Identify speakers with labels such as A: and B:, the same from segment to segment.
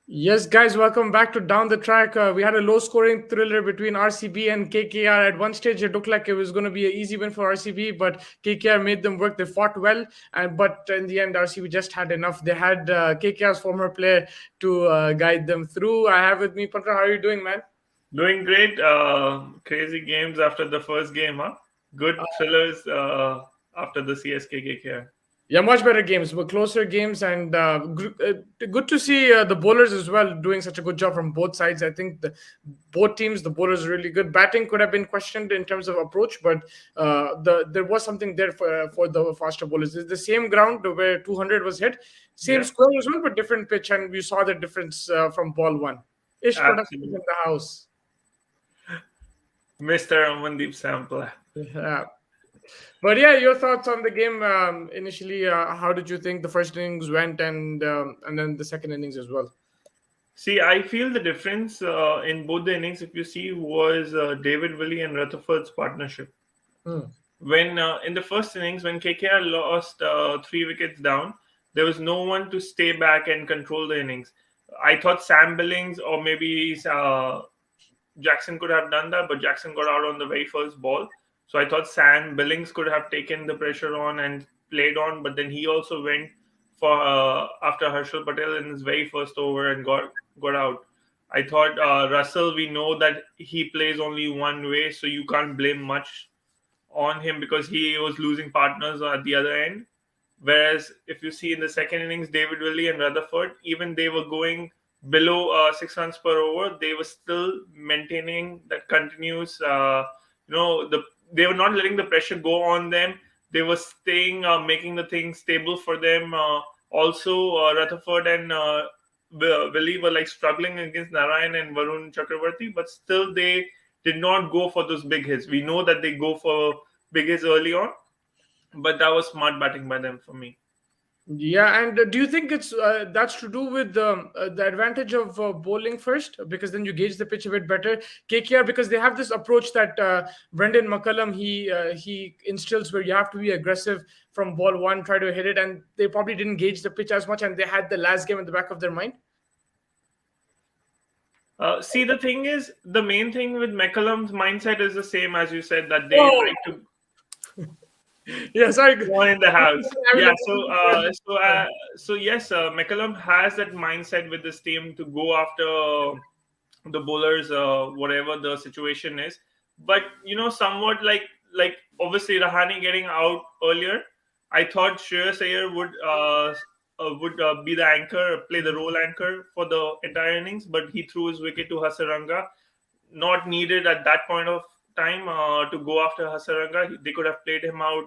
A: Yes, guys, welcome back to Down the Track. We had a low scoring thriller between RCB and KKR. At one stage, it looked like it was going to be an easy win for RCB, but KKR made them work. They fought well, and but in the end, RCB just had enough. They had KKR's former player to guide them through. I have with me, Patra. How are you doing, man?
B: Doing great. Crazy games after the first game, huh? Good thrillers after the CSK KKR.
A: Yeah, much better games, but closer games, and good to see the bowlers as well doing such a good job from both sides. I think both teams, the bowlers are really good. Batting could have been questioned in terms of approach, but there was something there for the faster bowlers. It's the same ground where 200 was hit, same
B: Yeah,
A: square as well, but different pitch, and we saw the difference from ball one. Ish production is in
B: absolutely.
A: the house.
B: Mr. Amandeep Sampler.
A: Yeah. But yeah, your thoughts on the game initially? How did you think the first innings went, and then the second innings as well?
B: See, I feel the difference in both the innings, if you see, was David Willey and Rutherford's partnership.
A: Hmm.
B: When in the first innings, when KKR lost 3 wickets down, there was no one to stay back and control the innings. I thought Sam Billings or maybe Jackson could have done that, but Jackson got out on the very first ball. So I thought Sam Billings could have taken the pressure on and played on, but then he also went for after Harshal Patel in his very first over and got out. I thought Russell, we know that he plays only one way, so you can't blame much on him because he was losing partners at the other end. Whereas if you see in the second innings, David Willey and Rutherford, even they were going below 6 runs per over, they were still maintaining that continuous. They were not letting the pressure go on them. They were staying, making the thing stable for them. Also, Rutherford and Willey were like struggling against Narayan and Varun Chakravarti, but still they did not go for those big hits. We know that they go for big hits early on, but that was smart batting by them for me.
A: Yeah, and do you think it's that's to do with the advantage of bowling first, because then you gauge the pitch a bit better? KKR, because they have this approach that Brendan McCullum he instills, where you have to be aggressive from ball one, try to hit it, and they probably didn't gauge the pitch as much, and they had the last game in the back of their mind.
B: See, the thing is, the main thing with McCullum's mindset is the same as you said that they
A: Oh,
B: like to
A: yeah, sorry.
B: one in the house.
A: I will
B: Yeah,
A: let
B: so yes, McCullum has that mindset with this team to go after the bowlers, whatever the situation is. But somewhat like obviously Rahane getting out earlier, I thought Shreyas Iyer would be the anchor, play the role anchor for the entire innings, but he threw his wicket to Hasaranga. Not needed at that point of time to go after Hasaranga. They could have played him out,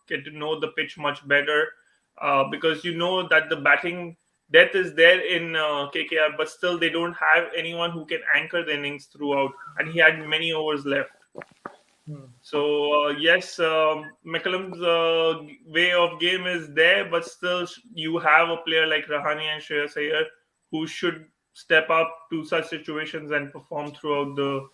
B: get to know the pitch much better, because you know that the batting depth is there in KKR, but still they don't have anyone who can anchor the innings throughout, and he had many overs left.
A: Hmm.
B: So yes, McCullum's way of game is there, but still you have a player like Rahane and Shreyas Iyer who should step up to such situations and perform throughout the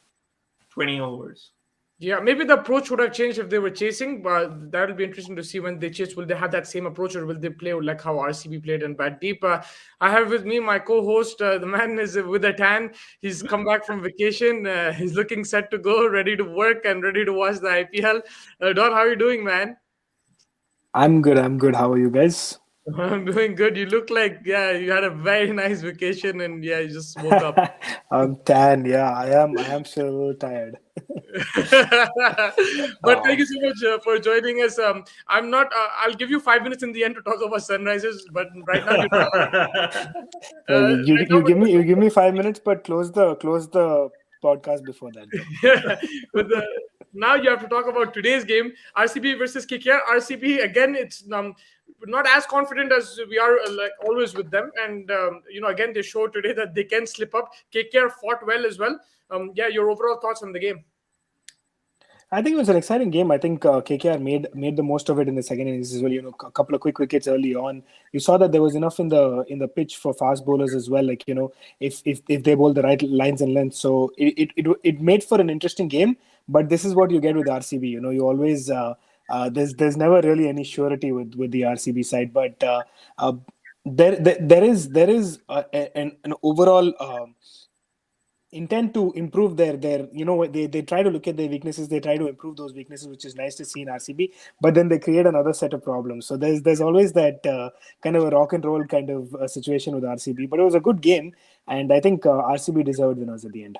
B: 20 overs.
A: Yeah, maybe the approach would have changed if they were chasing, but that will be interesting to see when they chase. Will they have that same approach, or will they play like how RCB played in Bat Deep? I have with me my co-host. The man is with a tan. He's come back from vacation. He's looking set to go, ready to work and ready to watch the IPL. Don, how are you doing, man?
C: I'm good. I'm good. How are you guys?
A: I'm doing good. You look like, yeah, you had a very nice vacation, and yeah, you just woke up.
C: I'm tan. Yeah, I am. I am still a little tired.
A: But thank you so much for joining us. I'm not. I'll give you 5 minutes in the end to talk about sunrises, but right now you talk.
C: You
A: Right now,
C: you give me 5 minutes, but close the podcast before that, though.
A: yeah, but now you have to talk about today's game, RCB versus KKR. RCB again. It's not as confident as we are like always with them, and again they showed today that they can slip up. KKR fought well as well. Yeah, your overall thoughts on the game?
C: I think it was an exciting game. I think KKR made the most of it in the second innings as well. A couple of quick wickets early on. You saw that there was enough in the pitch for fast bowlers as well. Like if they bowl the right lines and lengths, so it made for an interesting game. But this is what you get with RCB. You always there's never really any surety with the RCB side. But there is an overall intent to improve their they try to look at their weaknesses, they try to improve those weaknesses, which is nice to see in RCB. But then they create another set of problems, so there's always that kind of a rock and roll kind of situation with RCB. But it was a good game, and I think RCB deserved winners at the end.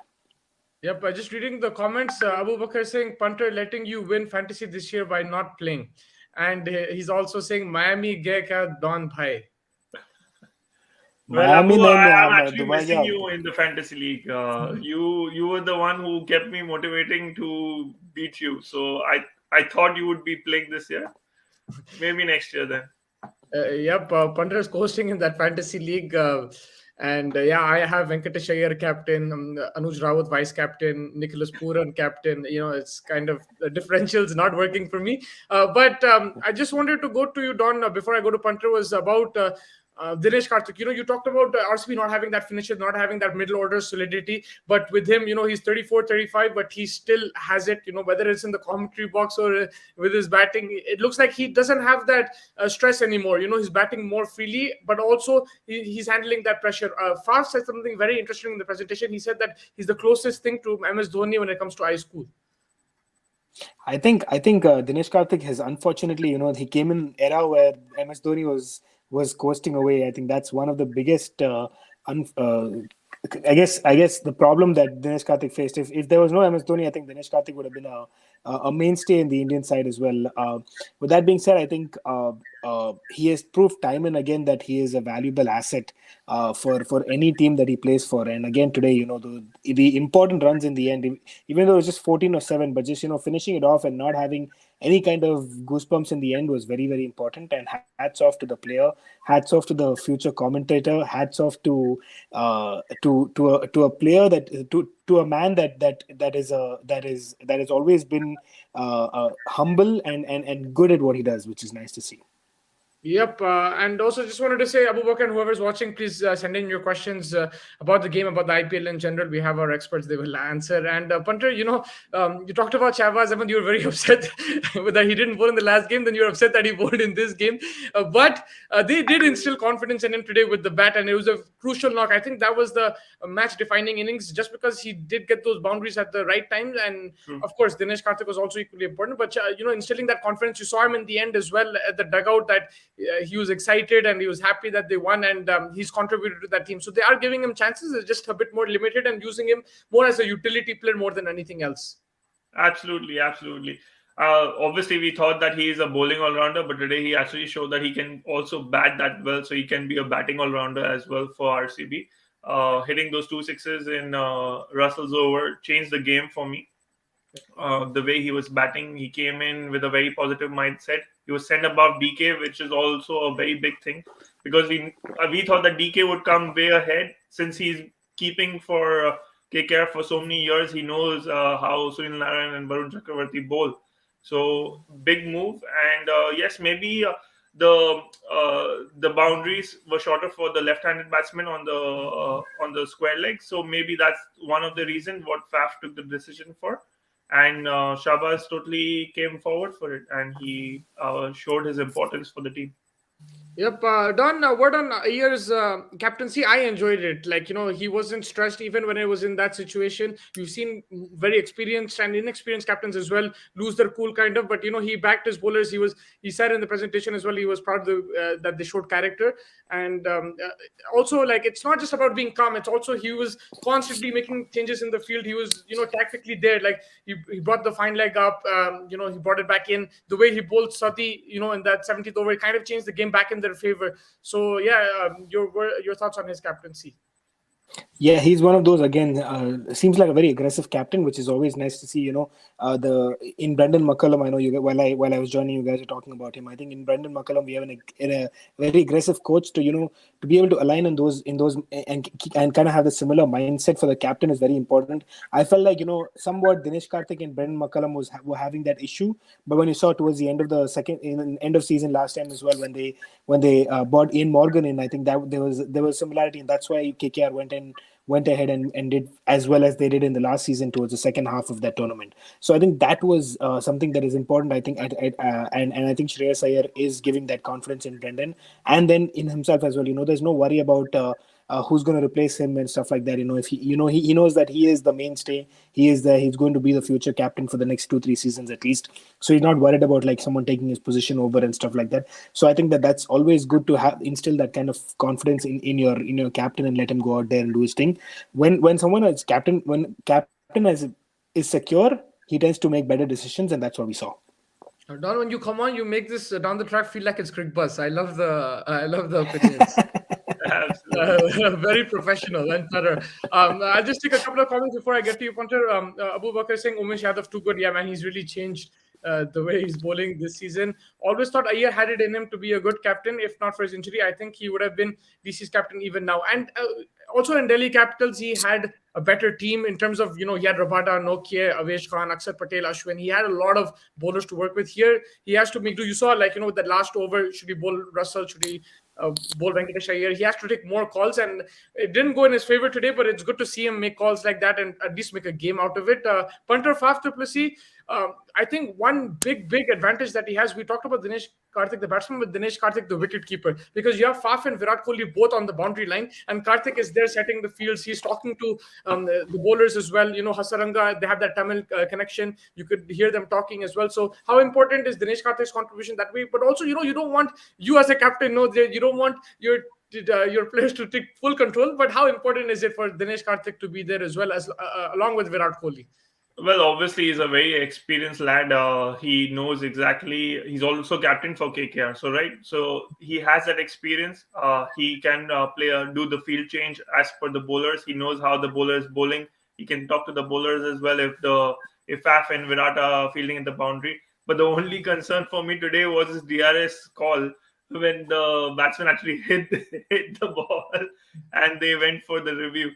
A: Yep, just reading the comments, Abu Bakr saying punter letting you win fantasy this year by not playing, and he's also saying Miami gay ka Don Bhai.
B: Well,
C: Miami
B: Abu, I'm
C: नहीं
B: actually
C: Dubai
B: missing
C: क्या
B: you in the fantasy league. You were the one who kept me motivating to beat you. So I thought you would be playing this year. Maybe next year then.
A: Yep, punter is coasting in that fantasy league. And yeah, I have Venkatesh Iyer captain, Anuj Rawat vice captain, Nicholas Puran captain. It's kind of the differentials not working for me. But I just wanted to go to you, Don, before I go to punter, was about Dinesh Karthik. You talked about RCB not having that finisher, not having that middle order solidity. But with him, he's 34, 35, but he still has it, whether it's in the commentary box or with his batting. It looks like he doesn't have that stress anymore. He's batting more freely, but also he's handling that pressure. Fast said something very interesting in the presentation. He said that he's the closest thing to MS Dhoni when it comes to high school.
C: I think Dinesh Karthik has, unfortunately, he came in an era where MS Dhoni was coasting away. I think that's one of the biggest I guess the problem that Dinesh Karthik faced. If there was no MS Dhoni, I think Dinesh Karthik would have been a mainstay in the Indian side as well. With that being said, I think he has proved time and again that he is a valuable asset for any team that he plays for. And again today, the important runs in the end, even though it was just 14 or 7, but just finishing it off and not having any kind of goosebumps in the end was very, very important. And hats off to the player, hats off to the future commentator, hats off to a player to a man that has always been humble and good at what he does, which is nice to see.
A: Yep, and also just wanted to say, Abu Bakr and whoever's watching, please send in your questions about the game, about the IPL in general. We have our experts; they will answer. And Punter, you talked about Shahbaz Ahmed. You were very upset that he didn't bowl in the last game. Then you were upset that he bowled in this game. But they did instill confidence in him today with the bat, and it was a crucial knock. I think that was the match-defining innings, just because he did get those boundaries at the right times. And of course, Dinesh Karthik was also equally important. But instilling that confidence, you saw him in the end as well at the dugout that. He was excited and he was happy that they won, and he's contributed to that team. So they are giving him chances. It's just a bit more limited and using him more as a utility player more than anything else.
B: Absolutely. Obviously, we thought that he is a bowling all-rounder, but today he actually showed that he can also bat that well. So he can be a batting all-rounder as well for RCB. Hitting those 2 sixes in Russell's over changed the game for me. The way he was batting, he came in with a very positive mindset. He was sent above DK, which is also a very big thing, because we thought that DK would come way ahead since he's keeping for KKR for so many years. He knows how Sunil Narayan and Varun Chakravarti bowl. So big move, and yes, maybe the boundaries were shorter for the left-handed batsman on the square leg. So maybe that's one of the reasons what Faf took the decision for. And Shahbaz totally came forward for it, and he showed his importance for the team.
A: Yep. Don, word on Iyer's captaincy. I enjoyed it. He wasn't stressed even when it was in that situation. You've seen very experienced and inexperienced captains as well lose their cool kind of. But, he backed his bowlers. He said in the presentation as well, he was proud that they showed character. And also, it's not just about being calm. It's also he was constantly making changes in the field. He was, tactically there. He brought the fine leg up. He brought it back in. The way he bowled Sati, in that 70th over, it kind of changed the game back in their favor. So yeah, your thoughts on his captaincy?
C: Yeah, he's one of those, again, seems like a very aggressive captain, which is always nice to see. In Brendan McCullum, I know while I was joining, you guys were talking about him. I think in Brendan McCullum we have a very aggressive coach to be able to align in those and kind of have a similar mindset for the captain is very important. I felt like somewhat Dinesh Karthik and Brendan McCullum were having that issue, but when you saw towards the end of the end of season last time as well, when they brought Ian Morgan in, I think that there was similarity, and that's why KKR went ahead and did as well as they did in the last season towards the second half of that tournament. So I think that was something that is important. I think and I think Shreyas Iyer is giving that confidence in Brendan and then in himself as well. There's no worry about who's going to replace him and stuff like that. If he knows that he is the mainstay. He's going to be the future captain for the next 2-3 seasons at least. So he's not worried about like someone taking his position over and stuff like that. So I think that's always good to have instill that kind of confidence in your captain and let him go out there and do his thing. When someone is captain, when captain is secure, he tends to make better decisions, and that's what we saw.
A: Don, when you come on, you make this down the track feel like it's Crick Bus. I love the opinions. Very professional and thorough. I'll just take a couple of comments before I get to you, Punter. Abu Bakr saying Umesh Yadav too good. Yeah, man, he's really changed the way he's bowling this season. Always thought Iyer had it in him to be a good captain. If not for his injury, I think he would have been DC's captain even now. And also in Delhi Capitals, he had a better team in terms of, he had Rabada, Nokia, Avesh Khan, Akshar Patel, Ashwin. He had a lot of bowlers to work with. Here, he has to make do. You saw, with that last over, should he bowl Russell? Should he bowl Venkatesh Iyer? He has to take more calls, and it didn't go in his favor today, but it's good to see him make calls like that and at least make a game out of it. Punter Faf du Plessis, I think one big advantage that he has, we talked about Dinesh Karthik, the batsman, with Dinesh Karthik, the wicket keeper, because you have Faf and Virat Kohli both on the boundary line, and Karthik is there setting the fields. He's talking to the bowlers as well. Hasaranga, they have that Tamil connection. You could hear them talking as well. So how important is Dinesh Karthik's contribution that way? But also, you don't want you as a captain, you don't want your players to take full control. But how important is it for Dinesh Karthik to be there as well as along with Virat Kohli?
B: Well, obviously, he's a very experienced lad. He knows exactly. He's also captain for KKR. So he has that experience. He can do the field change as per the bowlers. He knows how the bowler is bowling. He can talk to the bowlers as well if Faf and Virat are fielding at the boundary. But the only concern for me today was his DRS call when the batsman actually hit the ball and they went for the review.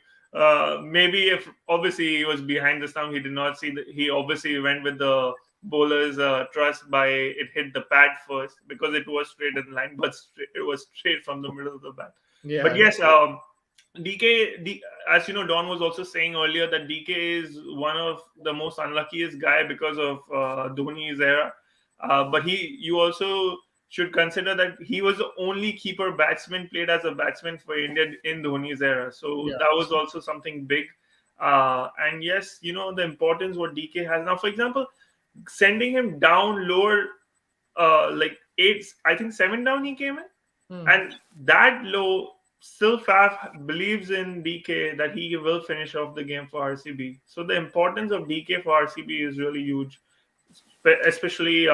B: Maybe if obviously he was behind the stump, he did not see that. He obviously went with the bowler's trust by it hit the pad first because it was straight in line, but it was straight from the middle of the bat.
A: Yeah.
B: But yes, DK, as you know, Don was also saying earlier that DK is one of the most unluckiest guy because of Dhoni's era. But you also should consider that he was the only keeper batsman played as a batsman for India in Dhoni's era. So that was also something big. And yes, the importance what DK has now. For example, sending him down lower, like 7 down he came in. And that low, still Faf believes in DK that he will finish off the game for RCB. So the importance of DK for RCB is really huge, especially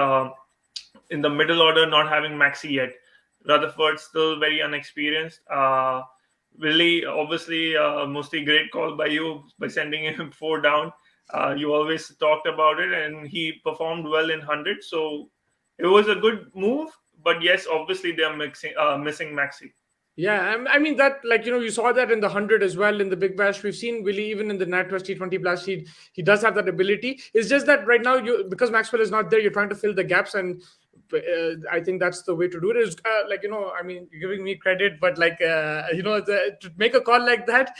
B: in the middle order, not having Maxi yet. Rutherford still very unexperienced. Willie, obviously, mostly great call by you by sending him 4 down. You always talked about it, and he performed well in 100. So it was a good move. But yes, obviously they are missing Maxi.
A: Yeah, I mean that, you saw that in the 100 as well in the Big Bash. We've seen Willie even in the NatWest T20 Blast. He does have that ability. It's just that right now, because Maxwell is not there, you're trying to fill the gaps, and I think that's the way to do it. Is you're giving me credit, but to make a call like that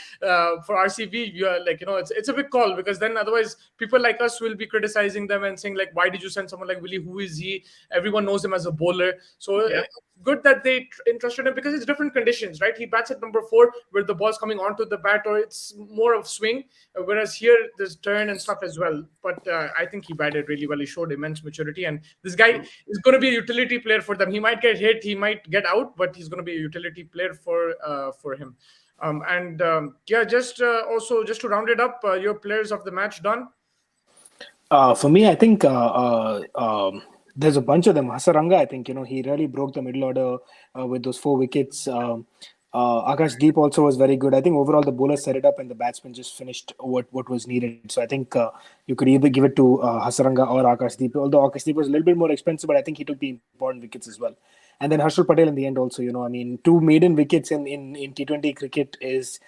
A: for RCB, it's a big call, because then otherwise people like us will be criticizing them and saying why did you send someone like Willie? Who is he? Everyone knows him as a bowler. So good that they entrusted him, because it's different conditions, right? He bats at number 4 where the ball's coming onto the bat, or it's more of swing, whereas here there's turn and stuff as well. But I think he batted really well. He showed immense maturity, and this guy is going to be a utility player for them. He might get hit, he might get out, but he's going to be a utility player for him. Just to round it up, your players of the match, Don?
C: For me, I think there's a bunch of them. Hasaranga, I think, he really broke the middle order with those 4 wickets. Akash Deep also was very good. I think overall the bowler set it up and the batsman just finished what was needed. So I think you could either give it to Hasaranga or Akash Deep, although Akash Deep was a little bit more expensive, but I think he took the important wickets as well. And then Harshal Patel in the end also, 2 maiden wickets in T20 cricket is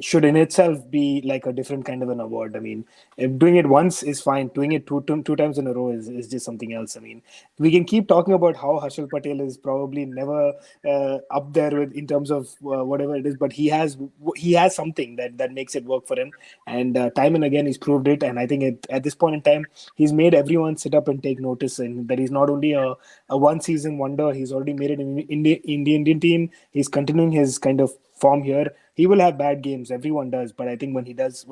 C: should in itself be like a different kind of an award. I mean, if doing it once is fine. Doing it two times in a row is just something else. I mean, we can keep talking about how Harshal Patel is probably never up there with in terms of whatever it is, but he has something that makes it work for him, and time and again he's proved it. And I think at this point in time, he's made everyone sit up and take notice, and that he's not only a one season wonder. He's already made it in the Indian team. He's continuing his kind of form here. He will have bad games. Everyone does, but I think when he does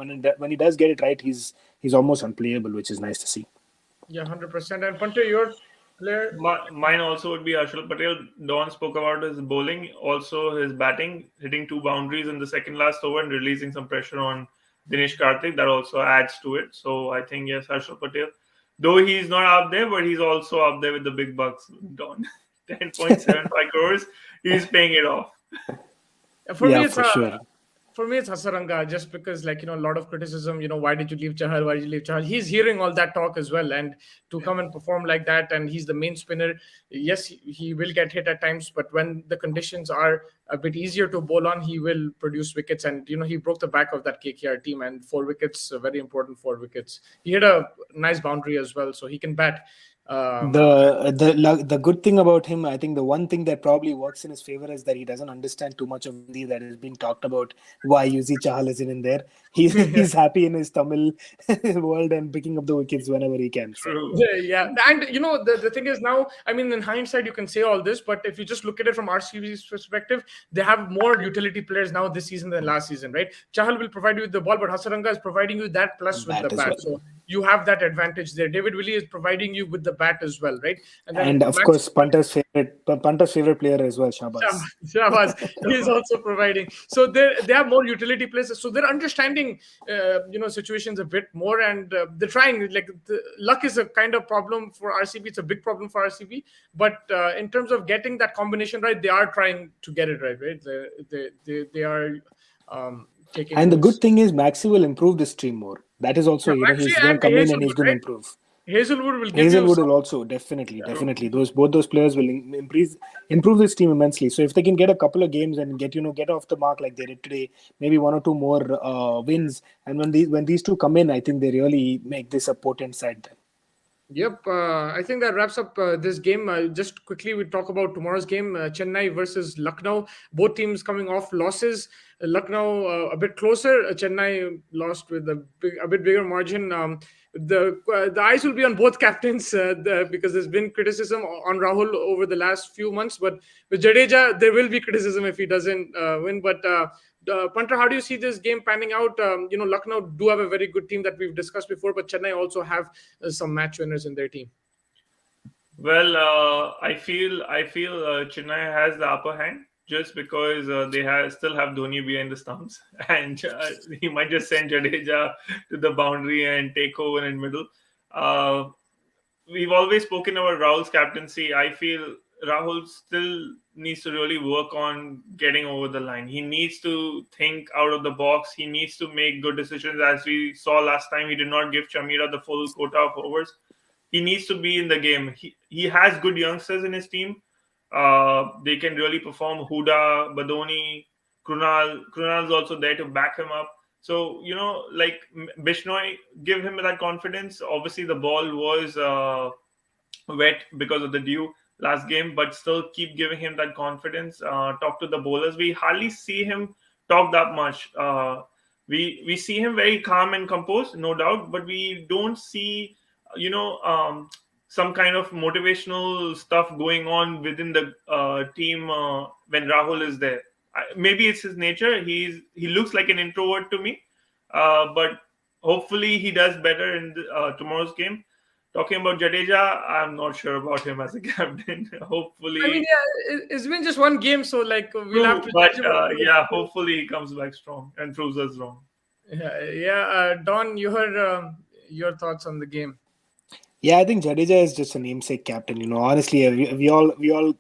C: get it right, he's almost unplayable, which is nice to see.
A: Yeah, 100%. And Punter, your player?
B: Mine also would be Harshal Patel. Don spoke about his bowling, also his batting, hitting 2 boundaries in the second last over and releasing some pressure on Dinesh Karthik. That also adds to it. So I think, yes, Harshal Patel. Though he's not up there, but he's also up there with the big bucks. Don, 10.75 crores. He's paying it off.
A: For me,
C: Yeah,
A: it's
C: for sure.
A: for me, it's Hasaranga, just because, like, a lot of criticism, why did you leave Chahal? Why did you leave Chahal? He's hearing all that talk as well. And to come and perform like that, and he's the main spinner, yes, he will get hit at times, but when the conditions are a bit easier to bowl on, he will produce wickets. And, he broke the back of that KKR team, and 4 wickets, very important 4 wickets. He hit a nice boundary as well, so he can bat.
C: The good thing about him, I think the one thing that probably works in his favor is that he doesn't understand too much of Hindi that is being talked about. Why Yuzi Chahal isn't in there? He's happy in his Tamil world and picking up the wickets whenever he can. So.
B: True.
A: Yeah, and the thing is now, I mean, in hindsight, you can say all this, but if you just look at it from RCB's perspective, they have more utility players now this season than last season, right? Chahal will provide you with the ball, but Hasaranga is providing you that plus with
C: Bat
A: the
C: as
A: bat.
C: well.
A: So you have that advantage there. David Willey is providing you with the bat as well, right? Then
C: And of
A: Max
C: course, Punter's favorite player as well, Shabazz.
A: Shahbaz is also providing. So they have more utility players. So they're understanding, situations a bit more, and they're trying. Like, luck is a kind of problem for RCB. It's a big problem for RCB. But in terms of getting that combination right, they are trying to get it right. Right? They are taking.
C: And the
A: those-
C: good thing is, Maxi will improve this team more. That is also,
A: Yeah, Maxi
C: he's going to
A: and
C: come in and
A: Hazelwood,
C: he's going to
A: right?
C: improve.
A: Hazelwood will give
C: Hazelwood
A: you
C: will also definitely. Both those players will improve this team immensely. So if they can get a couple of games and get off the mark like they did today, maybe 1 or 2 more wins, and when these two come in, I think they really make this a potent side. Then.
A: Yep, I think that wraps up this game. Just quickly, we talk about tomorrow's game: Chennai versus Lucknow. Both teams coming off losses. Lucknow a bit closer. Chennai lost with a bit bigger margin. The eyes will be on both captains because there's been criticism on Rahul over the last few months. But with Jadeja, there will be criticism if he doesn't win. But Punter, how do you see this game panning out? Lucknow do have a very good team that we've discussed before, but Chennai also have some match winners in their team.
B: Well, I feel Chennai has the upper hand just because they still have Dhoni behind the stumps, and he might just send Jadeja to the boundary and take over in middle. We've always spoken about Rahul's captaincy. I feel Rahul still needs to really work on getting over the line. He needs to think out of the box. He needs to make good decisions. As we saw last time, he did not give Chamira the full quota of overs. He needs to be in the game. He has good youngsters in his team. They can really perform. Huda, Badoni, Krunal's also there to back him up. So, like Bishnoi, give him that confidence. Obviously, the ball was wet because of the dew last game, but still keep giving him that confidence. Talk to the bowlers. We hardly see him talk that much. We see him very calm and composed, no doubt, but we don't see, some kind of motivational stuff going on within the team when Rahul is there. Maybe it's his nature. He looks like an introvert to me, but hopefully he does better in tomorrow's game. Talking about Jadeja, I'm not sure about him as a captain. Hopefully,
A: I mean, yeah, it's been just one game, so we'll have to.
B: But hopefully he comes back strong and proves us wrong.
A: Yeah. Don, you heard your thoughts on the game.
C: Yeah, I think Jadeja is just a namesake captain. Honestly, we all.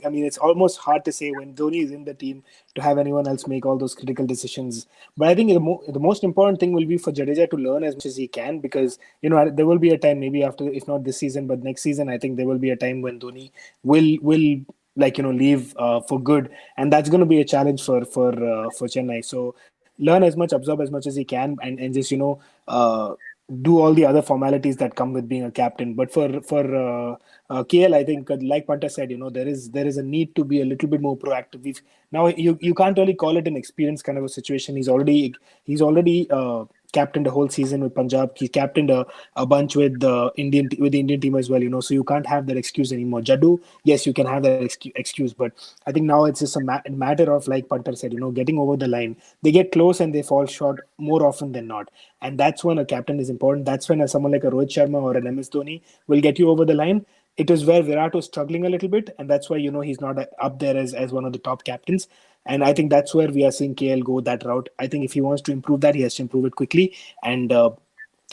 C: I mean, it's almost hard to say when Dhoni is in the team to have anyone else make all those critical decisions. But I think the most important thing will be for Jadeja to learn as much as he can, because there will be a time, maybe after, if not this season, but next season, I think there will be a time when Dhoni will leave for good, and that's going to be a challenge for Chennai. So learn as much, absorb as much as he can, and just do all the other formalities that come with being a captain. But for KL, I think, like Panta said, there is a need to be a little bit more proactive. Now you can't really call it an experience kind of a situation. He's already captained the whole season with Punjab. He captained a bunch with the Indian team as well. So you can't have that excuse anymore. Jaddu, yes, you can have that excuse, but I think now it's just a matter of, like Punter said, getting over the line. They get close and they fall short more often than not, and that's when a captain is important. That's when someone like a Rohit Sharma or an MS Dhoni will get you over the line. It is where Virat was struggling a little bit, and that's why he's not up there as one of the top captains. And I think that's where we are seeing KL go that route. I think if he wants to improve that, he has to improve it quickly. And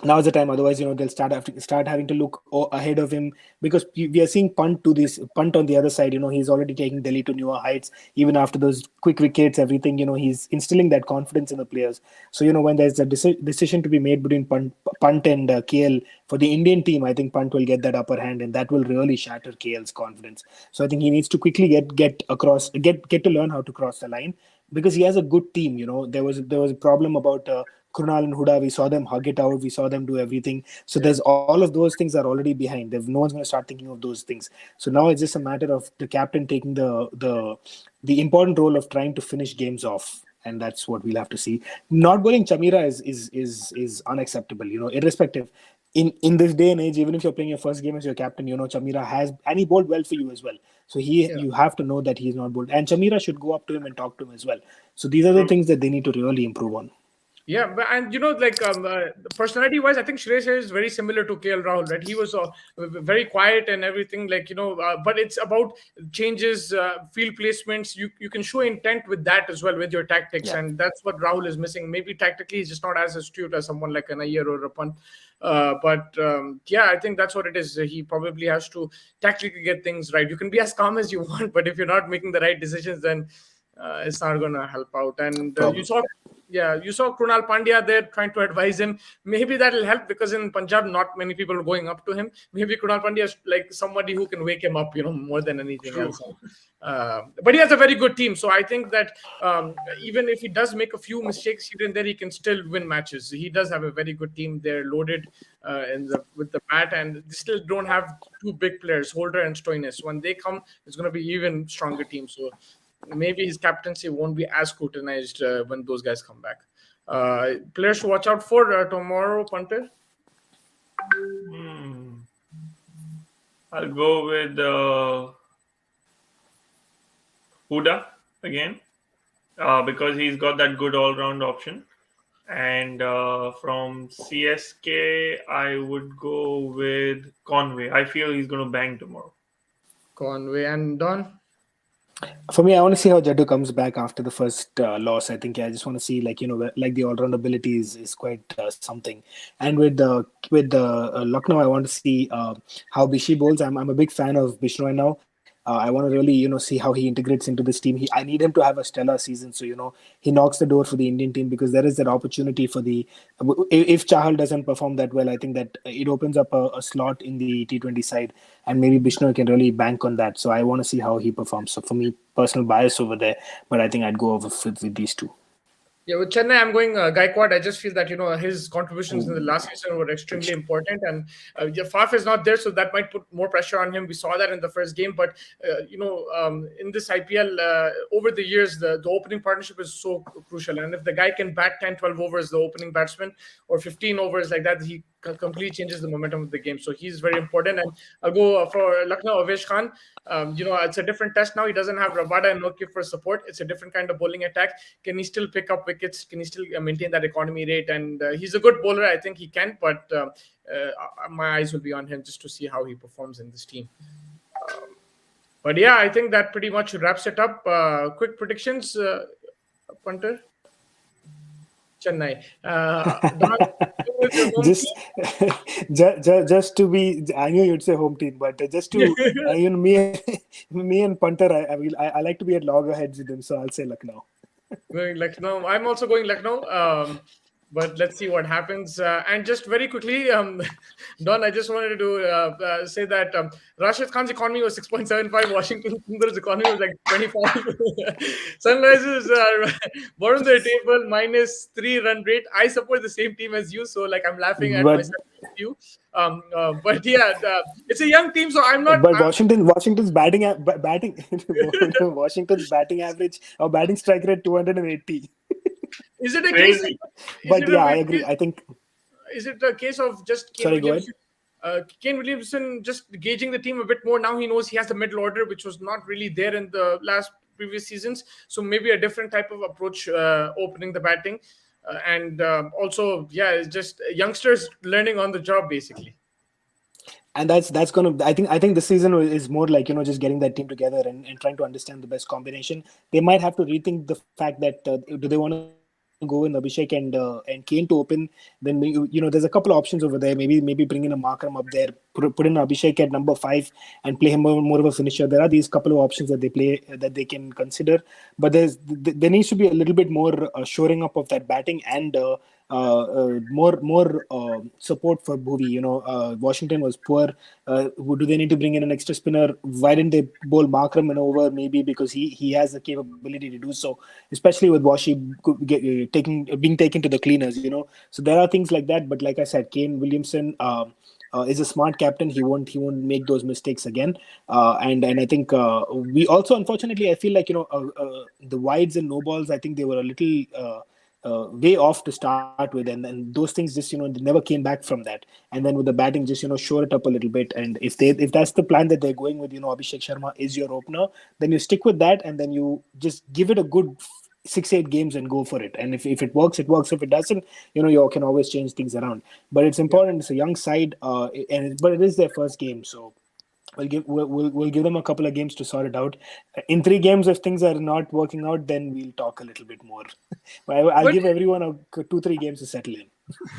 C: now's the time. Otherwise, they'll start having to look ahead of him, because we are seeing punt on the other side. He's already taking Delhi to newer heights. Even after those quick wickets, everything. He's instilling that confidence in the players. So when there's a decision to be made between punt and KL for the Indian team, I think punt will get that upper hand, and that will really shatter KL's confidence. So I think he needs to quickly get across, get to learn how to cross the line, because he has a good team. There was a problem about Krunal and Huda. We saw them hug it out. We saw them do everything. So there's all of those things are already behind. No one's going to start thinking of those things. So now it's just a matter of the captain taking the important role of trying to finish games off. And that's what we'll have to see. Not bowling Chamira is unacceptable. Irrespective. In this day and age, even if you're playing your first game as your captain, Chamira has, and he bowled well for you as well. So you have to know that he's not bowled, and Chamira should go up to him and talk to him as well. So these are the things that they need to really improve on.
A: Yeah, and personality-wise, I think Shreyas is very similar to KL Rahul, right? He was very quiet and everything, but it's about changes, field placements. You can show intent with that as well, with your tactics, and that's what Rahul is missing. Maybe tactically, he's just not as astute as someone like an Iyer or a Pant. I think that's what it is. He probably has to tactically get things right. You can be as calm as you want, but if you're not making the right decisions, then it's not going to help out. And you saw Krunal Pandya there trying to advise him. Maybe that'll help, because in Punjab, not many people are going up to him. Maybe Krunal Pandya is like somebody who can wake him up, more than anything else. But he has a very good team. So I think that even if he does make a few mistakes here and there, he can still win matches. He does have a very good team. They're loaded with the bat, and they still don't have two big players, Holder and Stoinis. When they come, it's going to be even stronger team. So maybe his captaincy won't be as scrutinized when those guys come back. Players to watch out for tomorrow, Punter?
B: I'll go with Huda again, because he's got that good all-round option. And from CSK, I would go with Conway. I feel he's going to bang tomorrow.
A: Conway. And Don?
C: For me, I want to see how Jaddu comes back after the first loss. I think I just want to see, the all-round ability is quite something. And with Lucknow, I want to see how Bishi bowls. I'm a big fan of Bishnoi now. I want to really, see how he integrates into this team. I need him to have a stellar season, so he knocks the door for the Indian team, because there is that opportunity for if Chahal doesn't perform that well, I think that it opens up a slot in the T20 side, and maybe Bishnoi can really bank on that. So I want to see how he performs. So for me, personal bias over there, but I think I'd go over with these two.
A: Yeah, with Chennai, I'm going Gaikwad. I just feel that, his contributions in the last season were extremely important. And Faf is not there, so that might put more pressure on him. We saw that in the first game. But, in this IPL, over the years, the opening partnership is so crucial. And if the guy can bat 10, 12 overs, the opening batsman, or 15 overs like that, he completely changes the momentum of the game. So he's very important. And I'll go for Lucknow, Avesh Khan. It's a different test now. He doesn't have Rabada and Nokia for support. It's a different kind of bowling attack. Can he still pick up wickets? Can he still maintain that economy rate? And he's a good bowler. I think he can, but my eyes will be on him just to see how he performs in this team. But yeah, I think that pretty much wraps it up. Quick predictions, Punter? Chennai.
C: just to be, I knew you'd say home team, but just to me and Punter, I like to be at loggerheads with him, so I'll say Lucknow.
A: Going Lucknow. I'm also going Lucknow. But let's see what happens. And just very quickly, Don, I just wanted to say that Rashid Khan's economy was 6.75. Washington Sundar's economy was like 25. Sunrisers are bottom of the table, -3 run rate. I support the same team as you, so like I'm laughing at
C: But
A: myself with you. But yeah, it's a young team, so I'm not.
C: Washington's batting Washington's batting average or batting strike rate 280.
A: Is it a case?
B: Crazy.
C: But yeah, I agree. I think.
A: Is it a case of just Kane
C: Sorry, go
A: Williamson? Kane Williamson just gauging the team a bit more. Now he knows he has the middle order, which was not really there in the previous seasons. So maybe a different type of approach opening the batting. And also, yeah, it's just youngsters learning on the job, basically.
C: And that's gonna. I think this season is more like just getting that team together and trying to understand the best combination. They might have to rethink the fact that do they want to go in Abhishek and Kane to open? Then there's a couple of options over there. Maybe bring in a Markram up there, put in Abhishek at number 5 and play him more of a finisher. There are these couple of options that they can consider, but there needs to be a little bit more shoring up of that batting and. More support for Bhuvi. Washington was poor. Do they need to bring in an extra spinner? Why didn't they bowl Markram over? Maybe because he has the capability to do so, especially with Washi being taken to the cleaners. So there are things like that. But like I said, Kane Williamson. Is a smart captain. He won't make those mistakes again. And I think we also, unfortunately, I feel like the wides and no balls. I think they were a little. Way off to start with, and those things just they never came back from that. And then with the batting, just shore it up a little bit. And if that's the plan that they're going with, Abhishek Sharma is your opener, then you stick with that, and then you just give it a good 6-8 games and go for it. And if it works, it works. If it doesn't, you can always change things around. But it's important. It's a young side, but it is their first game, so. We'll give them a couple of games to sort it out. In 3 games, if things are not working out, then we'll talk a little bit more. I'll give everyone 2-3 games to settle in.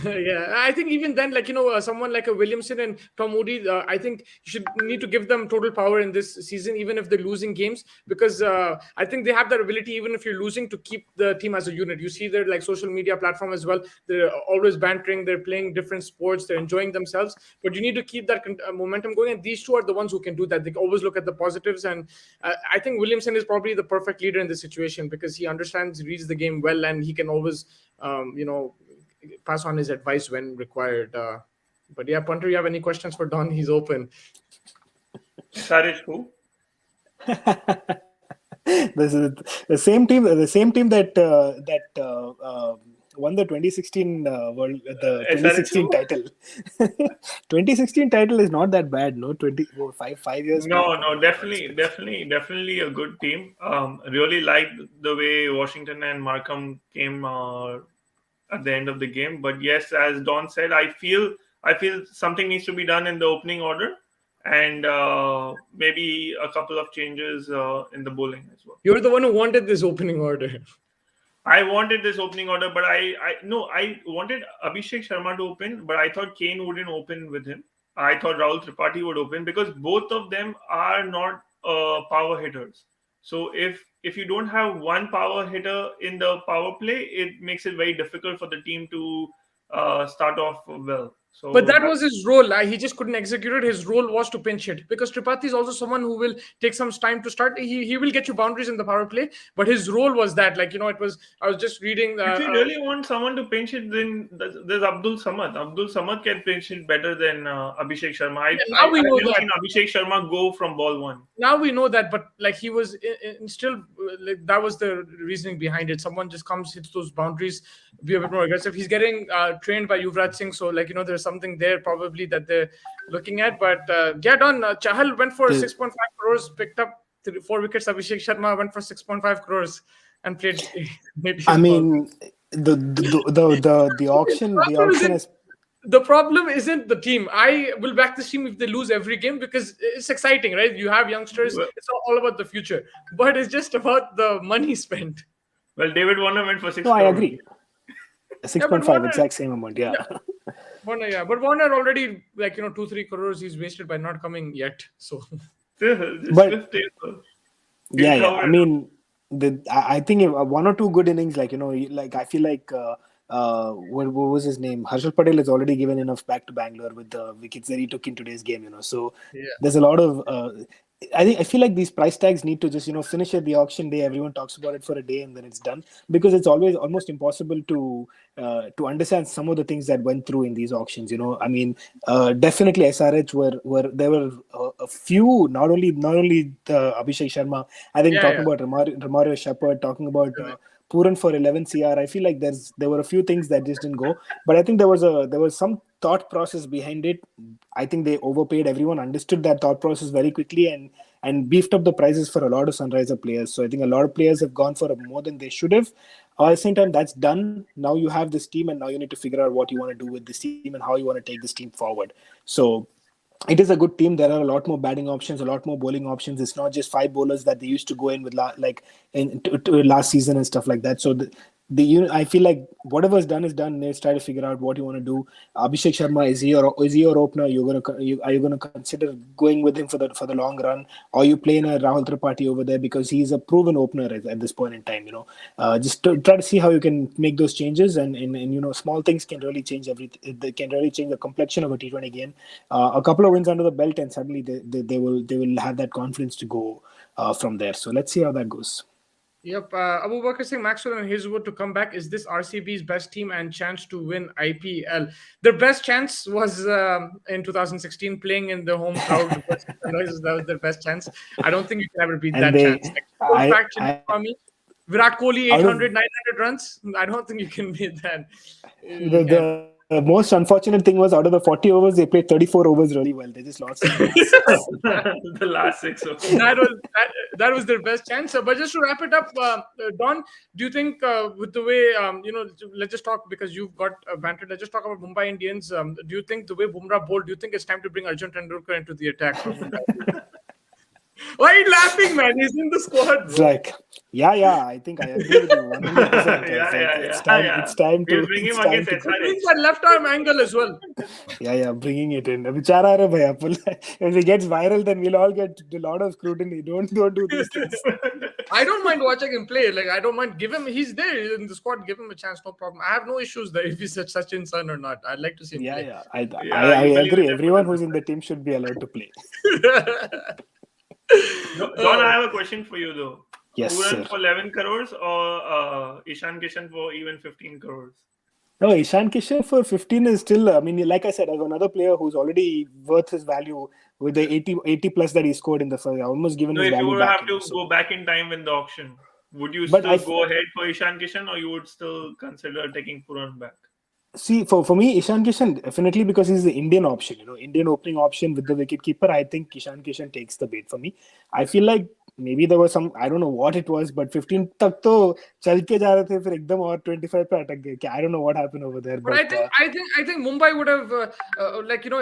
A: Yeah, I think even then, someone like a Williamson and Tom Moody, I think you should need to give them total power in this season, even if they're losing games, because I think they have that ability, even if you're losing, to keep the team as a unit. You see their social media platform as well. They're always bantering. They're playing different sports. They're enjoying themselves. But you need to keep that momentum going. And these two are the ones who can do that. They always look at the positives. And I think Williamson is probably the perfect leader in this situation because he reads the game well, and he can always, pass on his advice when required. But yeah, Punter, you have any questions for Don? He's open.
B: Sarich, who?
C: This is the same team that won the 2016 the 2016 title. 2016 title is not that bad, no? 5 years.
B: No, definitely a good team. Really liked the way Washington and Markram came at the end of the game. But yes, as Don said, I feel something needs to be done in the opening order, and maybe a couple of changes in the bowling as well.
A: You're the one who wanted this opening order.
B: I wanted this opening order, but I wanted Abhishek Sharma to open, but I thought Kane wouldn't open with him. I thought Rahul Tripathi would open because both of them are not power hitters. So if you don't have one power hitter in the power play, it makes it very difficult for the team to start off well. So,
A: but that was his role. He just couldn't execute it. His role was to pinch hit because Tripathi is also someone who will take some time to start. He will get you boundaries in the power play, but his role was that. It was. I was just reading.
B: If you really want someone to pinch it, then there's Abdul Samad. Abdul Samad can pinch it better than Abhishek Sharma. I've never seen Abhishek Sharma go from ball 1.
A: Now we know that, but he was still that was the reasoning behind it. Someone just comes, hits those boundaries, be a bit more aggressive. He's getting trained by Yuvraj Singh, so there's something there probably that they're looking at. But Don, Chahal went for 6.5 crores, picked up 4 wickets. Abhishek Sharma went for 6.5 crores and played.
C: I mean, the auction is.
A: The problem isn't the team. I will back this team if they lose every game because it's exciting, right? You have youngsters. It's all about the future. But it's just about the money spent.
B: Well, David Warner went for 6.
C: No, I agree. 6.5, exact same amount, yeah.
A: Warner, yeah. But Warner already, 2-3 crores he's wasted by not coming yet. So,
C: I mean, I think 1 or 2 good innings, I feel like what was his name? Harshal Patel has already given enough back to Bangalore with the wickets that he took in today's game. So
A: Yeah.
C: there's a lot of. I feel like these price tags need to just finish at the auction day. Everyone talks about it for a day and then it's done, because it's always almost impossible to understand some of the things that went through in these auctions. I mean, definitely SRH were there were a few, not only the Abhishek Sharma. I think
A: Yeah.
C: talking about Romario Shepherd, talking about Puran for 11 CR. I feel like there were a few things that just didn't go, but I think there was some thought process behind it. I think they overpaid. Everyone understood that thought process very quickly and beefed up the prices for a lot of Sunriser players. So I think a lot of players have gone for more than they should have. At the same time, that's done. Now you have this team, and now you need to figure out what you want to do with this team and how you want to take this team forward. So it is a good team. There are a lot more batting options, a lot more bowling options. It's not just five bowlers that they used to go in with like to last season and stuff like that. So I feel like whatever is done is done. Let's try to figure out what you want to do. Abhishek Sharma, is he your opener? Are you gonna consider going with him for the long run, or you play in a Rahul Tripathi over there because he's a proven opener at this point in time. Just to try to see how you can make those changes, and small things can really change everything. They can really change the complexion of a T20 game. A couple of wins under the belt, and suddenly they will have that confidence to go from there. So let's see how that goes.
A: Yep. Abu Bakr saying Maxwell and Hazelwood to come back. Is this RCB's best team and chance to win IPL? Their best chance was in 2016, playing in the home crowd versus Sunrisers. That was their best chance. I don't think you can ever beat
C: And
A: that chance. Like, full fact,
C: I
A: Swami, Virat Kohli,
C: out
A: 800,
C: of
A: 900 runs. I don't think you can beat that. You can't.
C: the most unfortunate thing was, out of the 40 overs, they played 34 overs really well. They just lost in the last six.
B: The last six.
A: That was their best chance. But just to wrap it up, Don, do you think with the way let's just talk, because you've got banter. Let's just talk about Mumbai Indians. Do you think the way Bumrah bowled, do you think it's time to bring Arjun Tendulkar into the attack for Mumbai? Why are you laughing, man? He's in the squad,
C: It's
A: bro.
C: like, yeah, I think I agree with you 100%. It's time
B: We'll
C: to.
B: bring him
C: It's time
B: against
C: to.
A: Bring
B: SRH.
A: that left arm angle as well.
C: Yeah, bringing it in. Bichara re bhaiya, if it gets viral, then we'll all get a lot of scrutiny. Don't do these things.
A: I don't mind watching him play. Like, I don't mind. Give him. He's there in the squad. Give him a chance. No problem. I have no issues there if he's Sachin's son or not. I'd like to see him play.
C: Yeah. I
B: You believe
C: agree.
B: in
C: Everyone
B: nepotism.
C: who's in the team should be allowed to play.
B: Don, I have a question for you though.
C: Yes,
B: Puran
C: sir.
B: for 11 crores or Ishan Kishan for even 15 crores?
C: No, Ishan Kishan for 15 is still, I mean, like I said, I have another player who's already worth his value with the 80 plus that he scored in the first. I almost given
B: No,
C: his
B: if you
C: value
B: would
C: back.
B: have to go back in time in the auction, would you
C: But
B: still go ahead for Ishan Kishan, or you would still consider taking Puran back?
C: See, for me, Ishan Kishan, definitely, because he's the Indian option, Indian opening option with the wicket keeper. I think Ishan Kishan takes the bait for me. I feel like maybe there was some, I don't know what it was, but 15 tak to chal ke ja rahe the, fir ekdam aur 25 pe atak gaye. I don't know what happened over there.
A: But I think Mumbai would have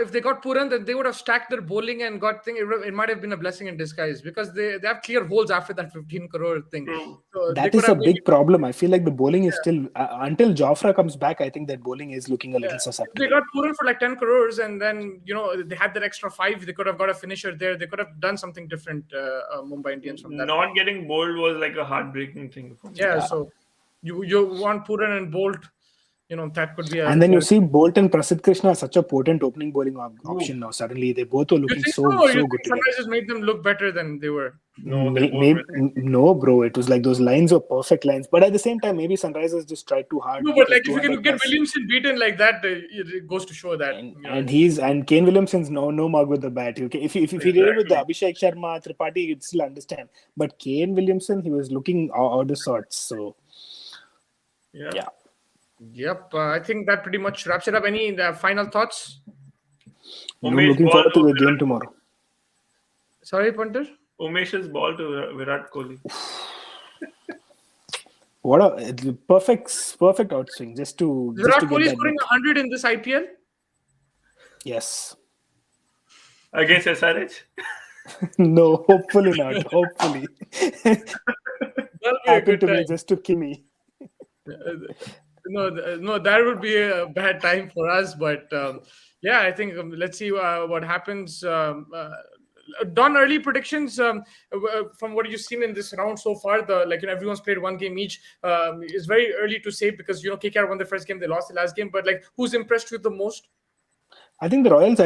A: if they got Puran, then they would have stacked their bowling and got thing. It might have been a blessing in disguise, because they have clear holes after that 15 crore thing.
B: True.
A: So
C: That is a big problem. I feel like the bowling is still until Jofra comes back. I think that bowling is looking a little susceptible.
A: They got Puran for like 10 crores, and then they had that extra 5. They could have got a finisher there. They could have done something different. Mumbai Indians from that.
B: Not getting bowled was like a heartbreaking thing for me.
A: Yeah. So you want Puran and Bolt. That could be.
C: And then you see Bolt and Prasidh Krishna are such a potent opening bowling option now. Suddenly they both are looking so good together.
A: Sunrisers made them look better than they were.
B: No,
C: No, bro. It was like those lines were perfect lines. But at the same time, maybe Sunrisers just tried too hard.
A: No, but like if you can get Williamson beaten like that, it goes to show that.
C: And Kane Williamson's no mug with the bat. Okay, if he did it with the Abhishek Sharma, Tripathi, you'd still understand. But Kane Williamson, he was looking out of sorts. So yeah.
A: Yep. I think that pretty much wraps it up. Any final thoughts?
C: I'm looking forward to the game tomorrow.
A: Sorry, Punter?
B: Umesh's ball to Virat Kohli.
C: What a perfect outswing just to
A: Virat
C: get
A: Kohli
C: that
A: scoring 100 in this IPL?
C: Yes.
B: Against SRH?
C: No, hopefully not. Hopefully.
A: That'll be
C: Happened to me just to Kimi.
A: No, that would be a bad time for us. But I think let's see what happens. Done early predictions from what you've seen in this round so far. Everyone's played one game each. It's very early to say because KKR won the first game, they lost the last game. But who's impressed you the most?
C: I think the Royals.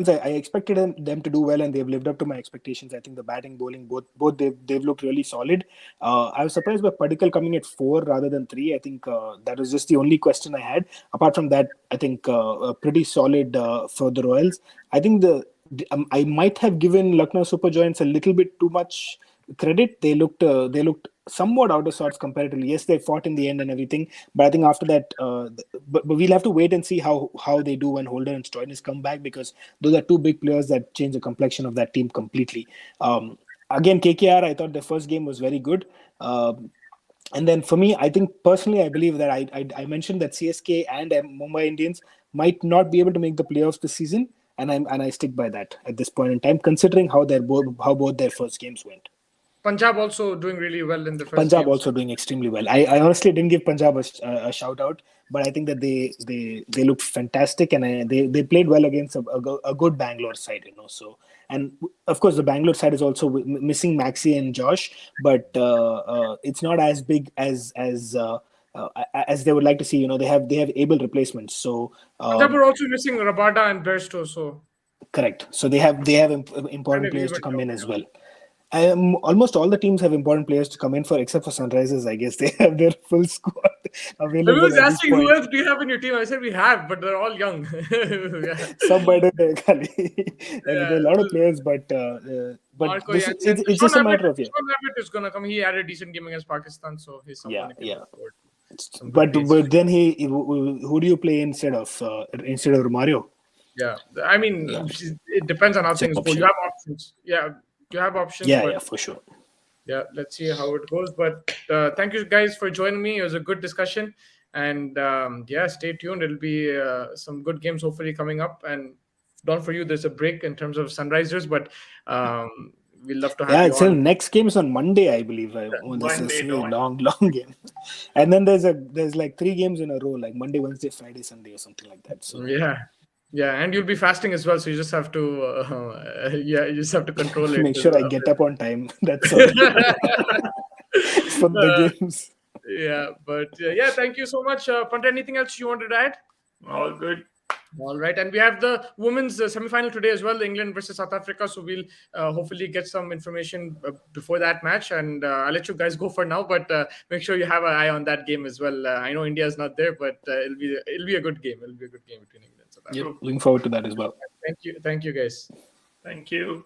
C: I expected them to do well, and they've lived up to my expectations. I think the batting, bowling, both they've looked really solid. I was surprised by Patel coming at 4 rather than 3. I think that was just the only question I had. Apart from that, I think pretty solid for the Royals. I think I might have given Lucknow Super Giants a little bit too much credit. They looked somewhat out of sorts comparatively. Yes, they fought in the end and everything, but I think after that, but we'll have to wait and see how they do when Holder and Stoinis come back, because those are two big players that change the complexion of that team completely. Again, KKR, I thought the first game was very good. And then for me, I think personally, I believe that I mentioned that CSK and Mumbai Indians might not be able to make the playoffs this season, and I stick by that at this point in time, considering how both their first games went.
A: Punjab also doing really well in the first
C: Punjab
A: game.
C: Also doing extremely well. I honestly didn't give Punjab a shout out, but I think that they looked fantastic, and they played well against a good Bangalore side, So, and of course the Bangalore side is also missing Maxi and Josh, but it's not as big as they would like to see. They have able replacements. So
A: Punjab are also missing Rabada and Bairstow. So
C: correct. So they have important players to come in as well. Almost all the teams have important players to come in except for Sunrisers. I guess they have their full squad available.
A: I was asking who else do you have in your team? I said we have, but they're all young.
C: Some better there are a lot of players, but
A: Marco,
C: it's just a matter of
A: Sean Abbott is gonna come. He had a decent game against Pakistan, so he's someone who can afford.
C: But then who do you play instead of Romario?
A: Yeah, I mean, it depends on how things go. You have options. Yeah. You have options.
C: Yeah, for sure.
A: Yeah, let's see how it goes. But thank you guys for joining me. It was a good discussion. And stay tuned. It'll be some good games hopefully coming up. And don't for you, there's a break in terms of Sunrisers, but we'd love to have you on.
C: So next game is on Monday, I believe. This is a long game. And then there's like 3 games in a row, like Monday, Wednesday, Friday, Sunday, or something like that. So
A: yeah, and you'll be fasting as well, so you just have to you just have to control it.
C: Make sure I get up on time. That's all. For the games.
A: Yeah, but thank you so much. Panta, anything else you wanted to add?
B: All good.
A: All right, and we have the women's semi-final today as well, England versus South Africa. So we'll hopefully get some information before that match, and I'll let you guys go for now. But make sure you have an eye on that game as well. I know India is not there, but it'll be a good game. It'll be a good game between England and South Africa.
C: Looking forward to that as well.
A: Thank you, guys.
B: Thank you.